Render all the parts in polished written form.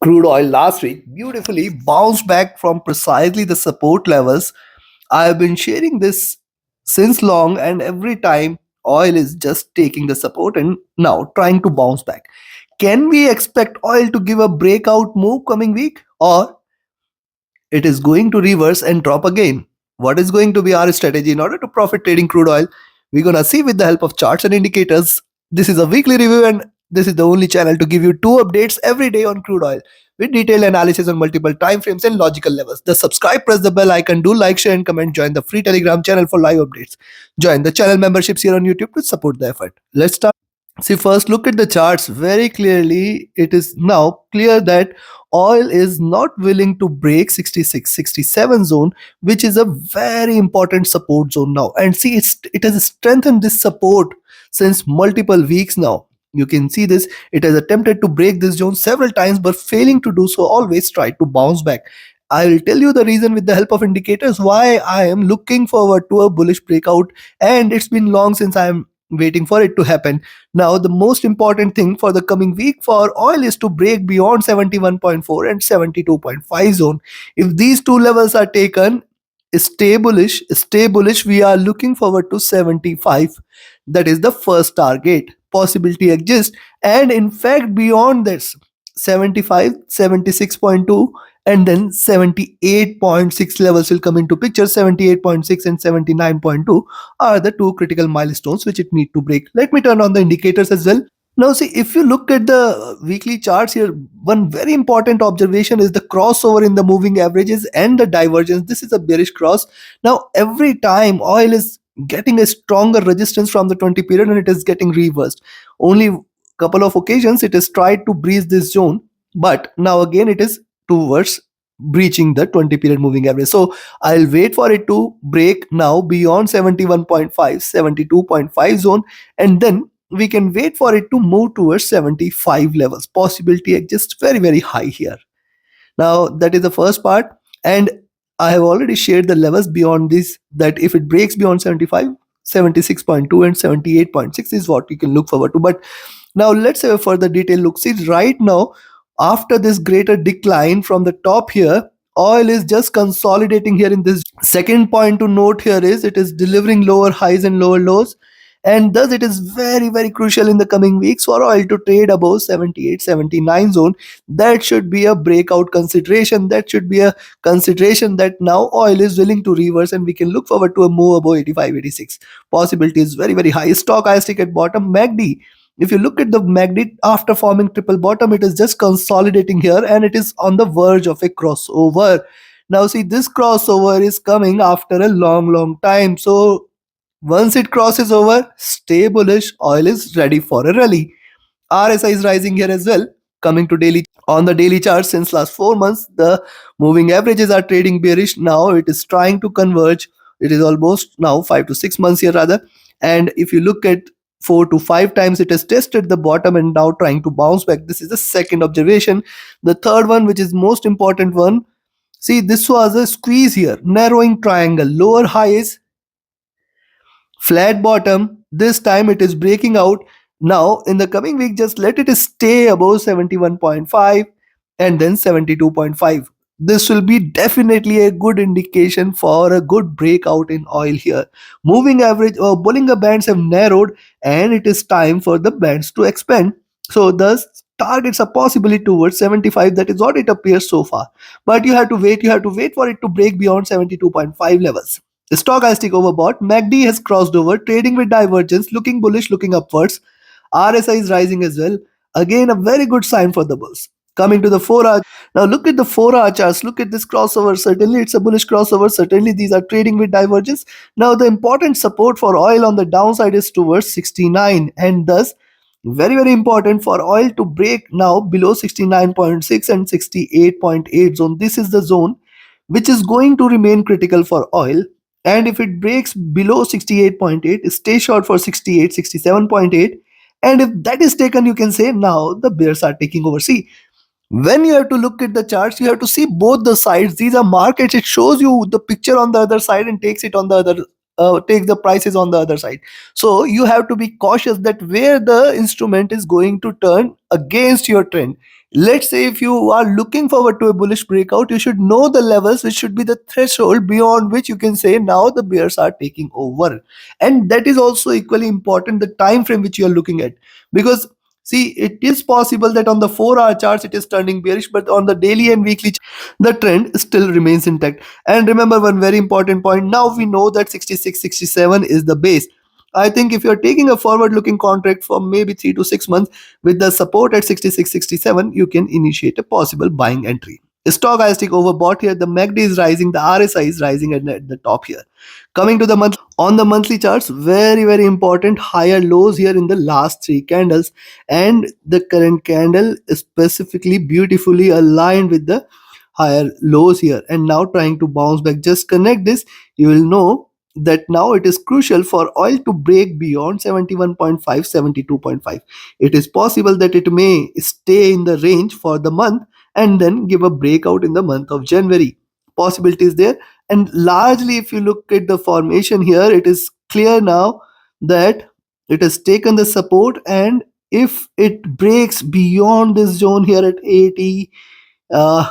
Crude oil last week beautifully bounced back from precisely the support levels. I have been sharing this since long, and every time oil is just taking the support and now trying to bounce back. Can we expect oil to give a breakout move coming week, or it is going to reverse and drop again? What is going to be our strategy in order to profit trading crude oil? We're gonna see with the help of charts and indicators. This is a weekly review, and this is the only channel to give you two updates every day on crude oil with detailed analysis on multiple time frames and logical levels. The subscribe, press the bell icon, do like, share, and comment. Join the free Telegram channel for live updates. Join the channel memberships here on YouTube to support the effort. Let's start. See, first look at the charts very clearly. It is now clear that oil is not willing to break 66, 67 zone, which is a very important support zone now. And see, it has strengthened this support since multiple weeks now. You can see this. It has attempted to break this zone several times, but failing to do so, always try to bounce back. I will tell you the reason with the help of indicators why I am looking forward to a bullish breakout, and it's been long since I am waiting for it to happen. Now, the most important thing for the coming week for oil is to break beyond 71.4 and 72.5 zone. If these two levels are taken, stay bullish, we are looking forward to 75. That is the first target. Possibility exists, and in fact, beyond this, 75, 76.2, and then 78.6 levels will come into picture. 78.6 and 79.2 are the two critical milestones which it need to break. Let me turn on the indicators as well. Now, see, if you look at the weekly charts here, one very important observation is the crossover in the moving averages and the divergence. This is a bearish cross. Now, every time oil is getting a stronger resistance from the 20 period and it is getting reversed. Only couple of occasions it has tried to breach this zone, but now again it is towards breaching the 20 period moving average. So I'll wait for it to break now beyond 71.5, 72.5 zone, and then we can wait for it to move towards 75 levels. Possibility exists very, very high here. Now that is the first part, and I have already shared the levels beyond this, that if it breaks beyond 75, 76.2 and 78.6 is what you can look forward to. But now let's have a further detailed look. See, right now, after this greater decline from the top here, oil is just consolidating here in this. Second point to note here is it is delivering lower highs and lower lows, and thus it is very, very crucial in the coming weeks for oil to trade above 78, 79 zone. That should be a breakout consideration. That should be a consideration that now oil is willing to reverse, and we can look forward to a move above 85, 86. Possibility is very, very high. Stochastic at bottom. MACD, if you look at the magnet after forming triple bottom, it is just consolidating here and it is on the verge of a crossover. Now see, this crossover is coming after a long time. So once it crosses over, stay bullish. Oil is ready for a rally. RSI is rising here as well. Coming to daily, on the daily chart since last 4 months, the moving averages are trading bearish. Now it is trying to converge. It is almost now 5 to 6 months here rather. And if you look at 4 to 5 times, it has tested the bottom and now trying to bounce back. This is the second observation. The third one, which is most important one, see, this was a squeeze here, narrowing triangle, lower highs, flat bottom. This time it is breaking out. Now in the coming week, just let it stay above 71.5 and then 72.5. This will be definitely a good indication for a good breakout in oil here. Moving average or Bollinger bands have narrowed, and it is time for the bands to expand. So thus targets are possibly towards 75. That is what it appears so far. But you have to wait. You have to wait for it to break beyond 72.5 levels. Stochastic overbought. MACD has crossed over, trading with divergence, looking bullish, looking upwards. RSI is rising as well. Again, a very good sign for the bulls. Coming to the 4-hour. Now look at the 4-hour charts. Look at this crossover. Certainly it's a bullish crossover. Certainly these are trading with divergence. Now the important support for oil on the downside is towards 69, and thus very, very important for oil to break now below 69.6 and 68.8 zone. This is the zone which is going to remain critical for oil, and if it breaks below 68.8, stay short for 68, 67.8, and if that is taken, you can say now the bears are taking over. See, when you have to look at the charts, you have to see both the sides. These are markets. It shows you the picture on the other side and takes it on the other, takes the prices on the other side. So you have to be cautious that where the instrument is going to turn against your trend. Let's say if you are looking forward to a bullish breakout, you should know the levels which should be the threshold beyond which you can say now the bears are taking over. And that is also equally important, the time frame which you are looking at. Because see, it is possible that on the 4-hour charts it is turning bearish, but on the daily and weekly the trend still remains intact. And remember one very important point, now we know that 66, 67 is the base. I think if you're taking a forward looking contract for maybe 3 to 6 months with the support at 66, 67, you can initiate a possible buying entry. Stochastic overbought here. The MACD is rising, the RSI is rising at the top here. Coming to the month on the monthly charts, very important higher lows here in the last three candles, and the current candle is specifically beautifully aligned with the higher lows here, and now trying to bounce back. Just connect this, you will know that now it is crucial for oil to break beyond 71.5, 72.5. It is possible that it may stay in the range for the month and then give a breakout in the month of January. Possibilities there. And largely, if you look at the formation here, it is clear now that it has taken the support, and if it breaks beyond this zone here at 80,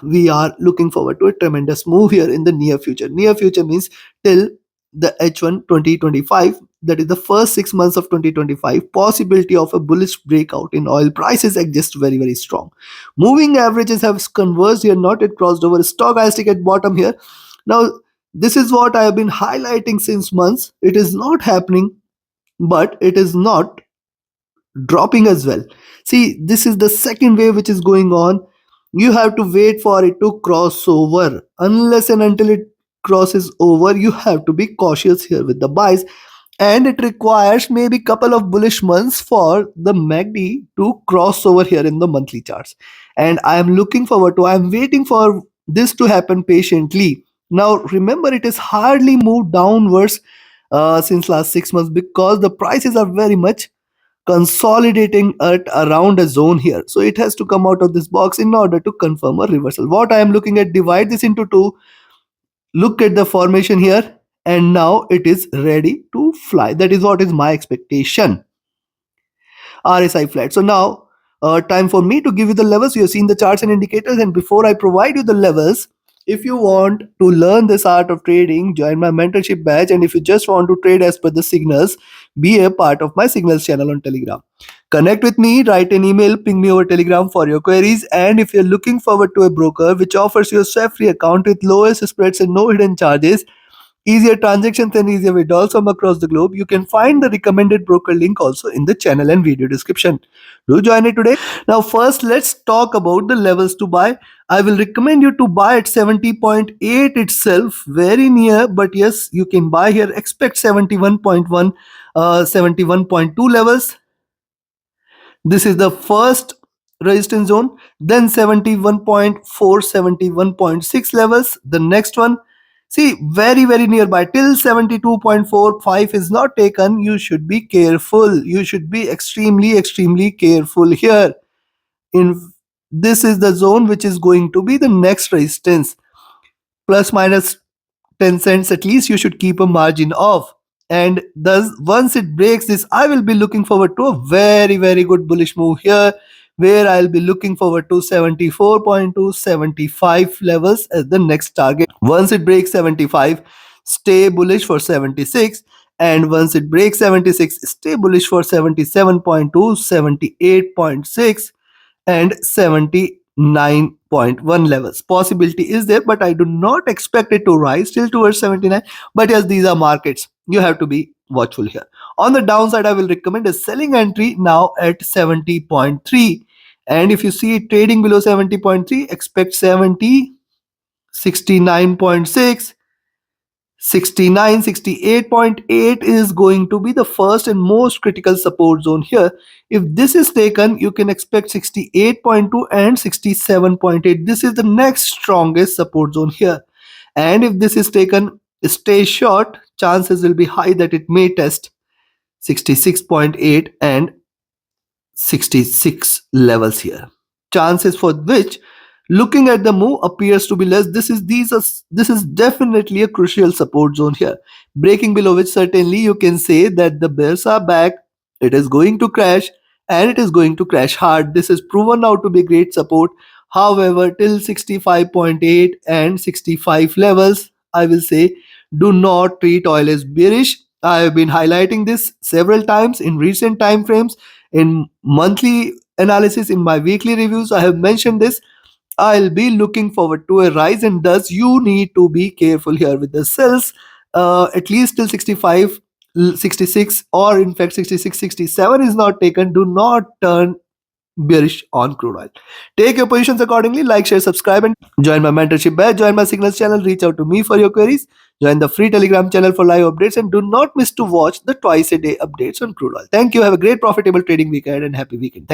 we are looking forward to a tremendous move here in the near future. Near future means till the H1 2025, that is the first 6 months of 2025. Possibility of a bullish breakout in oil prices exists very strong. Moving averages have converged here, not yet crossed over. Stochastic at bottom here. Now, this is what I have been highlighting since months. It is not happening, but it is not dropping as well. See, this is the second wave which is going on. You have to wait for it to cross over. Unless and until it crosses over, you have to be cautious here with the buys, and it requires maybe couple of bullish months for the MACD to cross over here in the monthly charts. And I am looking forward to, I am waiting for this to happen patiently. Now remember, it is hardly moved downwards since last 6 months, because the prices are very much consolidating at around a zone here. So it has to come out of this box in order to confirm a reversal. What I am looking at, divide this into two, look at the formation here, and now it is ready to fly. That is what is my expectation. RSI flat. So now time for me to give you the levels. You have seen the charts and indicators, and before I provide you the levels, if you want to learn this art of trading, join my mentorship batch. And if you just want to trade as per the signals, be a part of my signals channel on Telegram. Connect with me, write an email, ping me over Telegram for your queries. And if you're looking forward to a broker which offers you a stress-free account with lowest spreads and no hidden charges, easier transactions and easier withdrawals from across the globe, you can find the recommended broker link also in the channel and video description. Do join it today. Now first, let's talk about the levels to buy. I will recommend you to buy at 70.8 itself, very near, but yes, you can buy here. Expect 71.1, 71.2 levels. This is the first resistance zone. Then 71.4, 71.6 levels. The next one, see, very nearby till 72.45 is not taken. You should be careful. You should be extremely careful here. In this is the zone which is going to be the next resistance. Plus minus 10 cents at least you should keep a margin of. And thus once it breaks this, I will be looking forward to a very good bullish move here, where I'll be looking forward to 74.2, 75 levels as the next target. Once it breaks 75, stay bullish for 76, and once it breaks 76, stay bullish for 77.2, 78.6, and 79.1 levels. Possibility is there, but I do not expect it to rise till towards 79. But yes, these are markets. You have to be watchful here. On the downside, I will recommend a selling entry now at 70.3. And if you see it trading below 70.3, expect 70, 69.6, 69, 68.8 is going to be the first and most critical support zone here. If this is taken, you can expect 68.2 and 67.8. This is the next strongest support zone here. And if this is taken, stay short. Chances will be high that it may test 66.8 and 66 levels here. Chances for which, looking at the move, appears to be less. This is definitely a crucial support zone here. Breaking below which, certainly you can say that the bears are back. It is going to crash, and it is going to crash hard. This is proven out to be great support. However, till 65.8 and 65 levels, I will say, do not treat oil as bearish. I have been highlighting this several times in recent time frames, in monthly analysis, in my weekly reviews. I have mentioned this. I'll be looking forward to a rise, and thus you need to be careful here with the sells, at least till 65, 66, or in fact 66, 67 is not taken. Do not turn bearish on crude oil. Take your positions accordingly. Like, share, subscribe, and join my mentorship batch. Join my signals channel. Reach out to me for your queries. Join the free Telegram channel for live updates, and do not miss to watch the twice a day updates on crude oil. Thank you. Have a great profitable trading weekend and happy weekend.